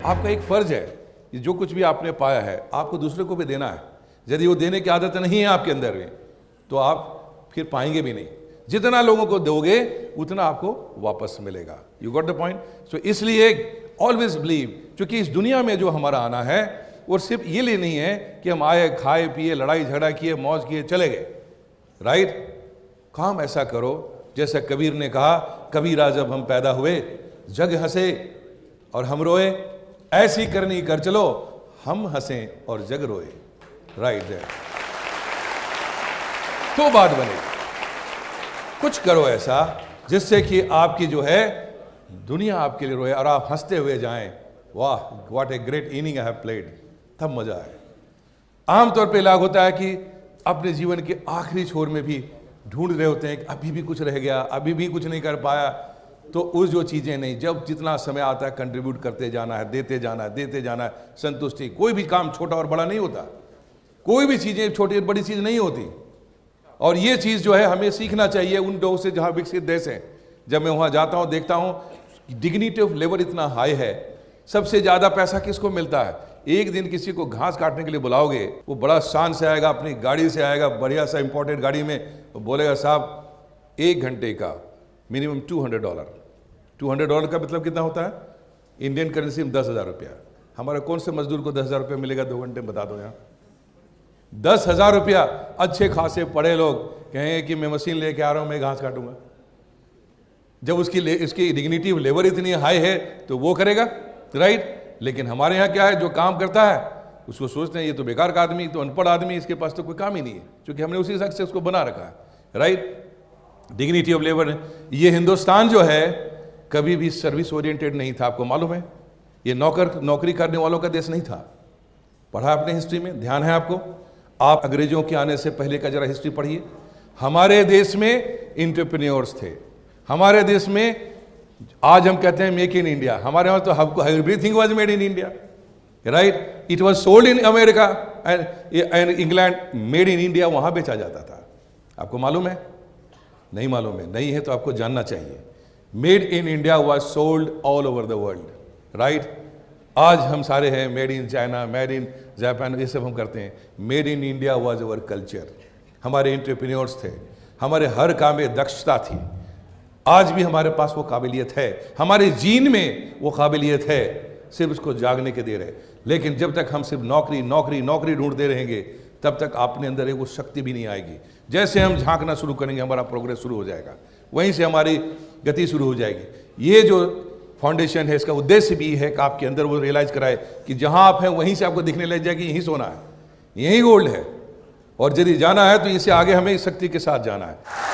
आपका एक फर्ज है कि जो कुछ भी आपने पाया है आपको दूसरे को भी देना है। यदि वो देने की आदत नहीं है आपके अंदर में तो आप फिर पाएंगे भी नहीं। जितना लोगों को दोगे उतना आपको वापस मिलेगा। You got the point. So इसलिए ऑलवेज बिलीव, क्योंकि इस दुनिया में जो हमारा आना है वो सिर्फ ये लिए नहीं है कि हम आए, खाए पिए, लड़ाई झगड़ा किए, मौज किए, चले गए। राइट? काम ऐसा करो जैसा कबीर ने कहा, कबीरा जब हम पैदा हुए जग हंसे और हम रोए, ऐसी करनी कर चलो हम हंसे और जग रोए। राइट है, तो बात बनेगी। कुछ करो ऐसा जिससे कि आपकी जो है दुनिया आपके लिए रोए और आप हंसते हुए जाएं। वाह, what a great inning I have played, तब मजा आए। आमतौर पे लाग होता है कि अपने जीवन के आखिरी छोर में भी ढूंढ रहे होते हैं कि अभी भी कुछ रह गया, अभी भी कुछ नहीं कर पाया। तो उस जो चीजें नहीं, जब जितना समय आता है कंट्रीब्यूट करते जाना है, देते जाना है, देते जाना है। संतुष्टि, कोई भी काम छोटा और बड़ा नहीं होता, कोई भी चीजें छोटी बड़ी चीज नहीं होती। और ये चीज जो है हमें सीखना चाहिए उन लोगों से जहां विकसित देश हैं। जब मैं वहां जाता हूं देखता हूं डिग्निटी ऑफ लेबर इतना हाई है। सबसे ज्यादा पैसा किसको मिलता है? एक दिन किसी को घास काटने के लिए बुलाओगे, वो बड़ा शान से आएगा, अपनी गाड़ी से आएगा, बढ़िया सा इंपोर्टेड गाड़ी में, वो बोलेगा साहब 1 घंटे का मिनिमम $200। $200 का मतलब कितना होता है इंडियन करेंसी में? 10,000 रुपया। हमारा कौन से मजदूर को 10,000 रुपया मिलेगा 2 घंटे में? बता दो यहाँ। 10,000 रुपया। अच्छे खासे पढ़े लोग कहेंगे कि मैं मशीन लेके आ रहा हूं, मैं घास काटूंगा। जब इसकी डिग्निटी लेबर इतनी हाई है तो वो करेगा। राइट? लेकिन हमारे यहाँ क्या है, जो काम करता है उसको सोचते हैं ये तो बेकार का आदमी, तो अनपढ़ आदमी, इसके पास तो कोई काम ही नहीं है, क्योंकि हमने उसी शख्स से उसको बना रखा है। राइट? Dignity of labour. ये हिंदुस्तान जो है कभी भी सर्विस ओरिएंटेड नहीं था, आपको मालूम है। ये नौकरी करने वालों का देश नहीं था। पढ़ा आपने हिस्ट्री में? ध्यान है आपको? आप अंग्रेजों के आने से पहले का जरा हिस्ट्री पढ़िए। हमारे देश में एंटरप्रेन्योर्स थे। हमारे देश में आज हम कहते हैं मेक इन इंडिया, हमारे वहां तो everything was made in India. Right? It was sold in America and England, made in India वहां बेचा जाता था। आपको मालूम है? नहीं मालूम है? नहीं है तो आपको जानना चाहिए। Made in India was sold all over the world. Right? आज हम सारे हैं made in China, made in Japan, ये सब हम करते हैं। Made in India was our culture. हमारे एंटरप्रेन्योर्स थे, हमारे हर काम में दक्षता थी। आज भी हमारे पास वो काबिलियत है, हमारे जीन में वो काबिलियत है, सिर्फ उसको जागने के दे रहे। लेकिन जब तक हम सिर्फ नौकरी नौकरी नौकरी ढूंढते रहेंगे तब तक अपने अंदर वो शक्ति भी नहीं आएगी। जैसे हम झांकना शुरू करेंगे हमारा प्रोग्रेस शुरू हो जाएगा, वहीं से हमारी गति शुरू हो जाएगी। ये जो फाउंडेशन है इसका उद्देश्य भी है कि आपके अंदर वो रियलाइज कराए कि जहां आप हैं वहीं से आपको दिखने लग जाएगी यहीं सोना है, यहीं गोल्ड है, और यदि जाना है तो इससे आगे हमें शक्ति के साथ जाना है।